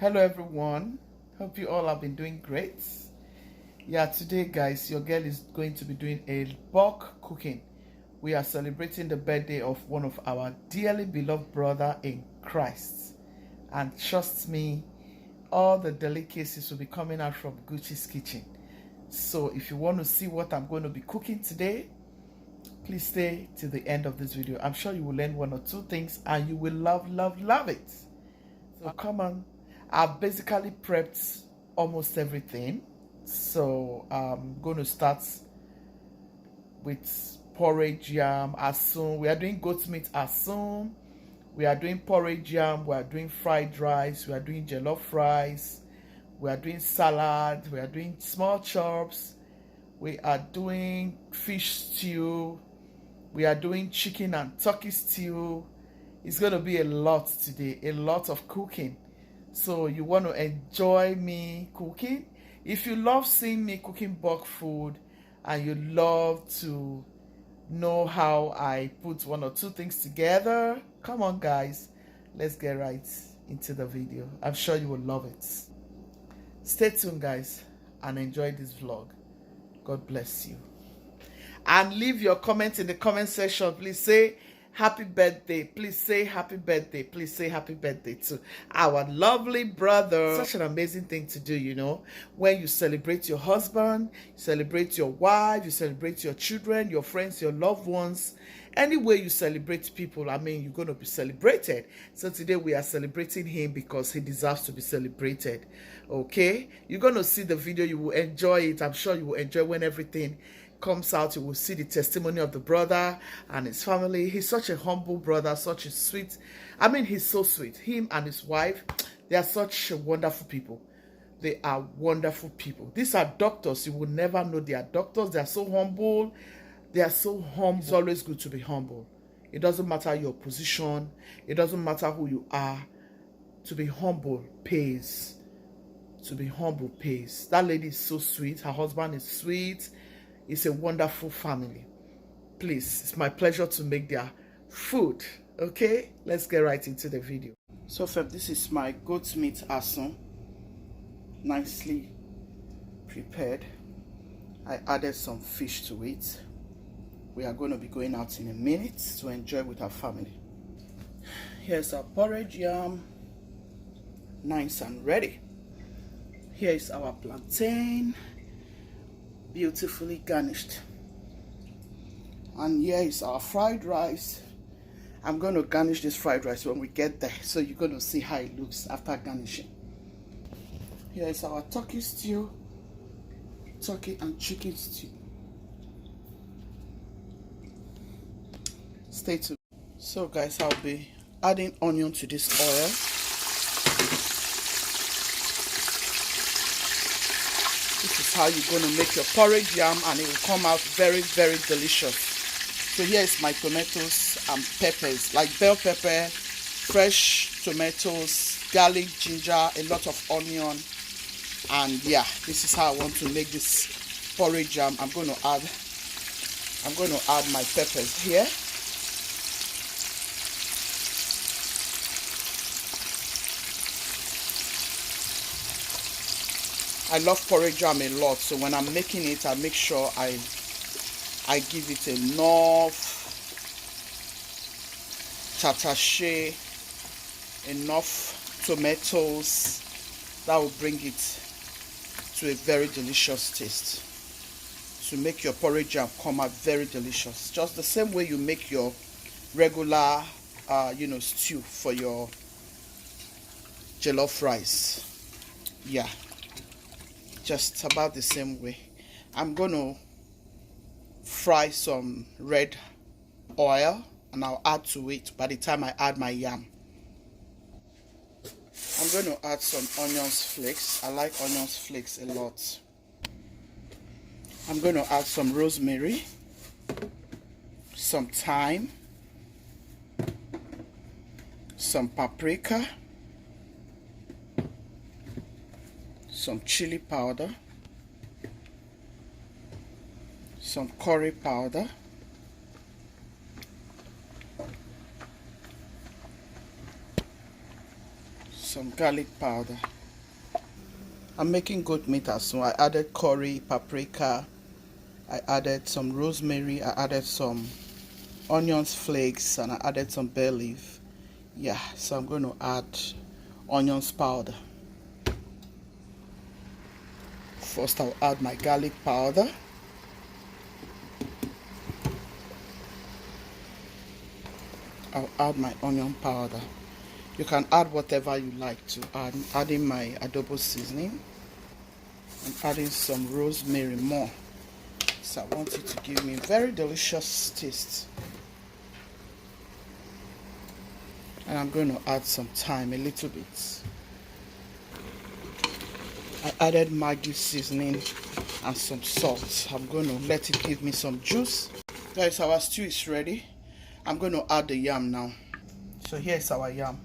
Hello everyone, hope you all have been doing great. Yeah, today guys, your girl is going to be doing a bulk cooking. We are celebrating the birthday of one of our dearly beloved brother in Christ, and trust me, all the delicacies will be coming out from Gucci's kitchen. So if you want to see what I'm going to be cooking today, please stay to the end of this video. I'm sure you will learn one or two things and you will love it. So come on. I've basically prepped almost everything. So I'm going to start with porridge yam as soon. We are doing goat meat as soon. We are doing porridge yam. We are doing fried rice. We are doing jollof rice. We are doing salad. We are doing small chops. We are doing fish stew. We are doing chicken and turkey stew. It's going to be a lot today, a lot of cooking. So you want to enjoy me cooking? If you love seeing me cooking bulk food and you love to know how I put one or two things together, come on guys, let's get right into the video. I'm sure you will love it. Stay tuned guys and enjoy this vlog. God bless you. And leave your comments in the comment section. Please say happy birthday. Please say happy birthday. Please say happy birthday to our lovely brother. Such an amazing thing to do, you know, when you celebrate your husband, you celebrate your wife, you celebrate your children, your friends, your loved ones. Any way you celebrate people, I mean, you're going to be celebrated. So today we are celebrating him because he deserves to be celebrated. Okay? You're going to see the video. You will enjoy it. I'm sure you will enjoy when everything comes out. You will see the testimony of the brother and his family. He's such a humble brother, such a sweet, I mean, he's so sweet. Him and his wife, they are such wonderful people. They are wonderful people. These are doctors. You will never know they are doctors. They are so humble. They are so humble. It's always good to be humble. It doesn't matter your position. It doesn't matter who you are. To be humble pays. To be humble pays. That lady is so sweet. Her husband is sweet. It's a wonderful family. Please, it's my pleasure to make their food. Okay, let's get right into the video. So far, this is my goat meat asun, nicely prepared. I added some fish to it. We are going to be going out in a minute to enjoy with our family. Here's our porridge yam, nice and ready. Here is our plantain, beautifully garnished. And here is our fried rice. I'm going to garnish this fried rice when we get there, so you're going to see how it looks after garnishing. Here is our turkey stew, turkey and chicken stew. Stay tuned. So guys, I'll be adding onion to this oil. This is how you're going to make your porridge yam, and it will come out very delicious. So here is my tomatoes and peppers, like bell pepper, fresh tomatoes, garlic, ginger, a lot of onion. And yeah, this is how I want to make this porridge yam. I'm going to add my peppers here. I love porridge jam a lot, so when I'm making it, I make sure I give it enough tatashe, enough tomatoes. That will bring it to a very delicious taste. To make your porridge jam come out very delicious, just the same way you make your regular, stew for your jollof rice. Yeah. Just about the same way. I'm going to fry some red oil and I'll add to it by the time I add my yam. I'm going to add some onions flakes. I like onions flakes a lot. I'm going to add some rosemary, some thyme, some paprika, some chili powder, some curry powder, some garlic powder. I'm making goat meat as well. I added curry, paprika, I added some rosemary, I added some onions flakes, and I added some bay leaf. Yeah, so I'm going to add onions powder. First I'll add my garlic powder. I'll add my onion powder. You can add whatever you like to add. I'm adding my adobo seasoning. I'm adding some rosemary more. So I want it to give me a very delicious taste. And I'm going to add some thyme, a little bit. I added Maggi seasoning and some salt. I'm going to let it give me some juice. Guys, our stew is ready. I'm going to add the yam now. So here's our yam.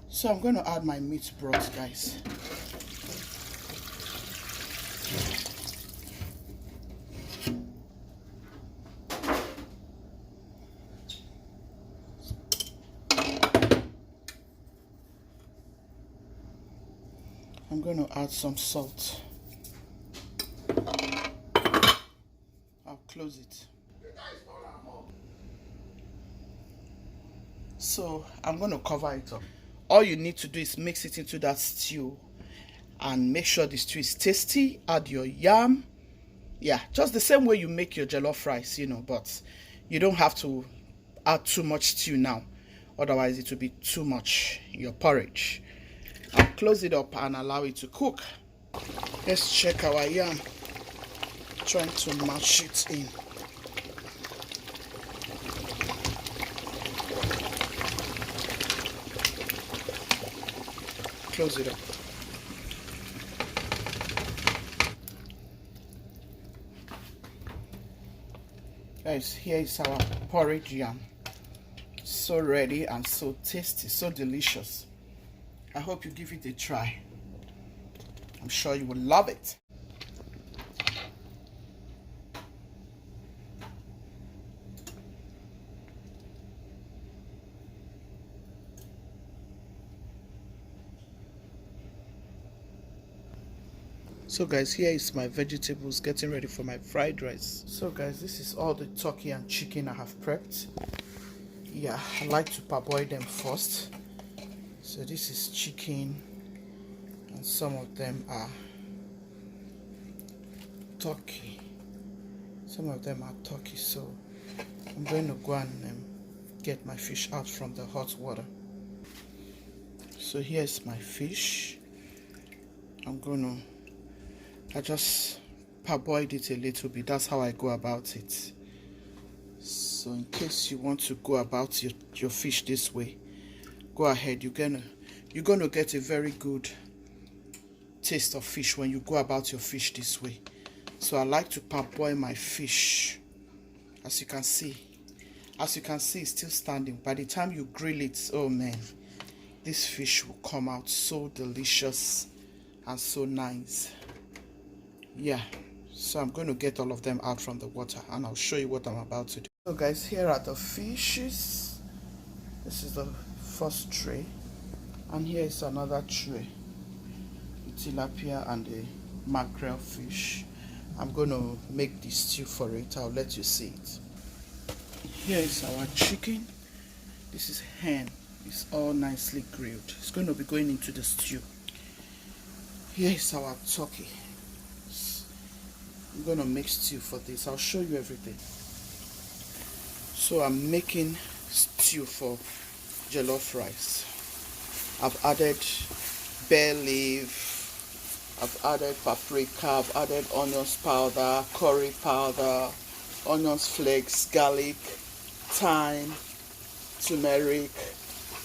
So I'm going to add my meat broth, guys. I'm going to add some salt. I'll close it. So I'm going to cover it up. All you need to do is mix it into that stew and make sure the stew is tasty. Add your yam. Yeah, just the same way you make your jollof rice, but you don't have to add too much stew now. Otherwise, it will be too much, your porridge. I'll close it up and allow it to cook. Let's check our yam. Trying to mash it in. Close it up. Guys, here is our porridge yam. So ready and so tasty, so delicious. I hope you give it a try. I'm sure you will love it. So guys, here is my vegetables getting ready for my fried rice. So guys, this is all the turkey and chicken I have prepped. Yeah, I like to parboil them first. So this is chicken and some of them are turkey. Some of them are turkey, so I'm going to go and get my fish out from the hot water. So here's my fish. I just parboiled it a little bit. That's how I go about it. So in case you want to go about your fish this way, go ahead. You're gonna get a very good taste of fish when you go about your fish this way. So I like to parboil my fish. As you can see, it's still standing. By the time you grill it, oh man, this fish will come out so delicious and so nice. Yeah, so I'm going to get all of them out from the water and I'll show you what I'm about to do. So guys, here are the fishes. This is the first tray, and here is another tray, the tilapia and the mackerel fish. I'm going to make the stew for it. I'll let you see it. Here is our chicken. This is hen. It's all nicely grilled. It's going to be going into the stew. Here is our turkey. I'm going to make stew for this. I'll show you everything. So I'm making stew for jollof rice. I've added bay leaf, I've added paprika, I've added onions powder, curry powder, onions flakes, garlic, thyme, turmeric.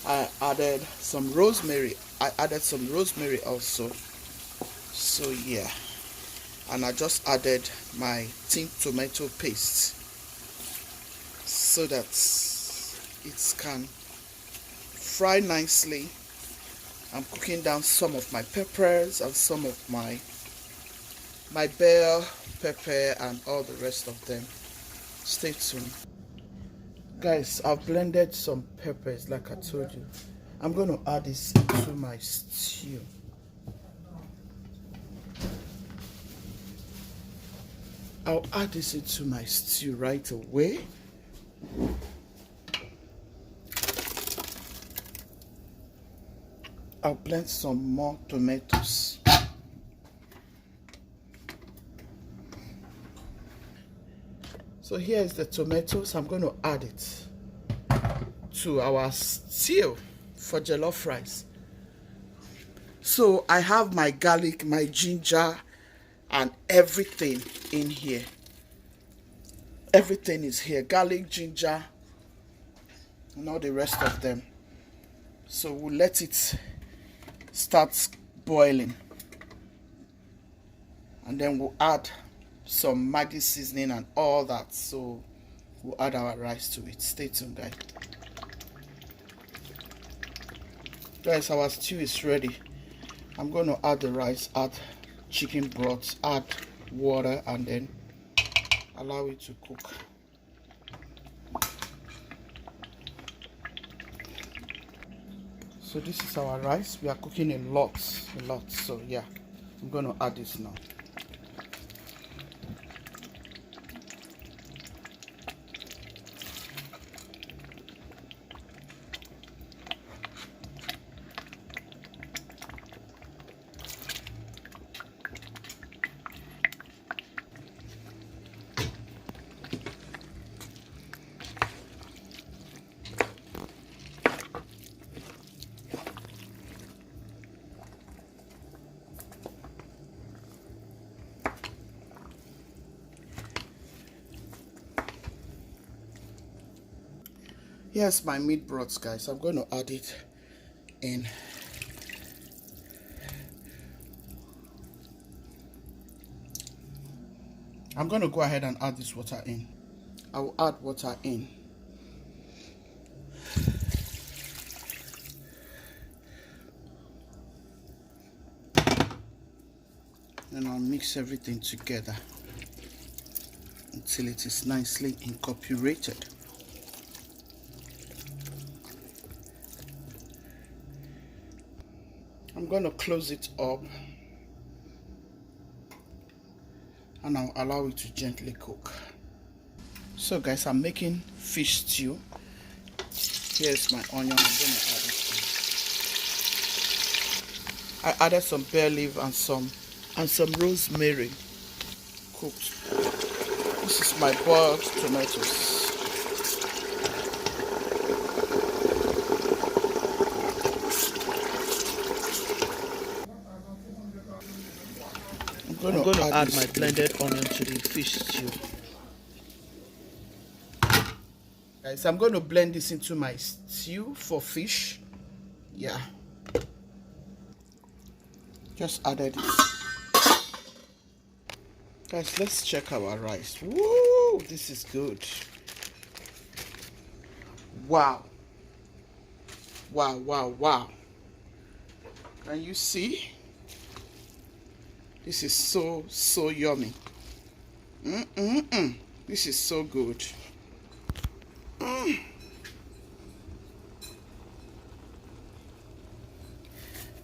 I added some rosemary. Also. So yeah. And I just added my tin tomato paste so that it can fry nicely. I'm cooking down some of my peppers and some of my bell pepper and all the rest of them. Stay tuned. Guys, I've blended some peppers like I told you. I'm going to add this into my stew. I'll add this into my stew right away. I'll blend some more tomatoes. So here is the tomatoes. I'm going to add it to our stew for jollof rice. So I have my garlic, my ginger, and everything in here. Everything is here. Garlic, ginger, and all the rest of them. So we'll let it start boiling. And then we'll add some Maggi seasoning and all that. So we'll add our rice to it. Stay tuned, guys. Guys, our stew is ready. I'm going to add the rice, add chicken broth, add water, and then allow it to cook. So this is our rice. We are cooking a lot. So yeah, I'm going to add this now. Here's my meat broth, guys. I'm going to add it in. I'm going to go ahead and add this water in. I will add water in. And I'll mix everything together until it is nicely incorporated. I'm going to close it up and I'll allow it to gently cook. So guys, I'm making fish stew. Here's my onion. I'm going to add it in. I added some bay leaf and some rosemary cooked. This is my boiled tomatoes. I'm going to add my blended onion to the fish stew. Guys, I'm going to blend this into my stew for fish. Yeah. Just added it. Guys, let's check our rice. Woo! This is good. Wow. Wow, wow, wow. Can you see? This is so yummy. This is so good.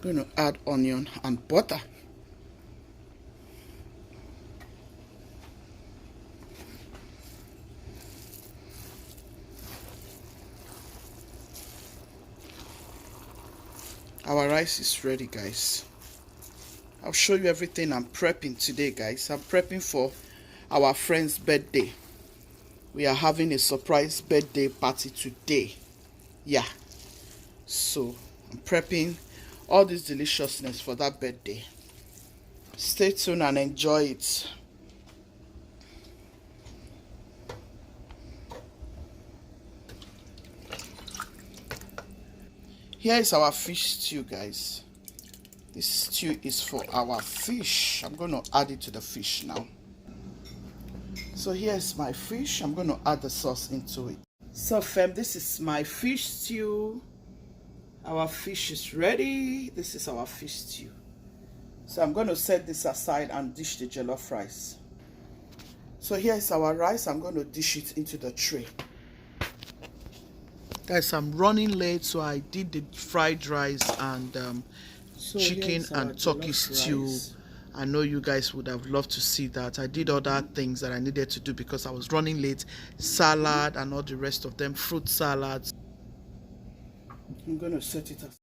Going to add onion and butter. Our rice is ready, guys. I'll show you everything I'm prepping today, guys. I'm prepping for our friend's birthday. We are having a surprise birthday party today. Yeah. So I'm prepping all this deliciousness for that birthday. Stay tuned and enjoy it. Here is our fish stew, guys. This stew is for our fish. I'm going to add it to the fish now. So here's my fish. I'm going to add the sauce into it. So fam, this is my fish stew. Our fish is ready. This is our fish stew. So I'm going to set this aside and dish the jollof rice. So here's our rice. I'm going to dish it into the tray. Guys, I'm running late, so I did the fried rice and chicken and turkey stew. I know you guys would have loved to see that. I did other things that I needed to do because I was running late. Salad and all the rest of them, fruit salads. I'm going to set it aside.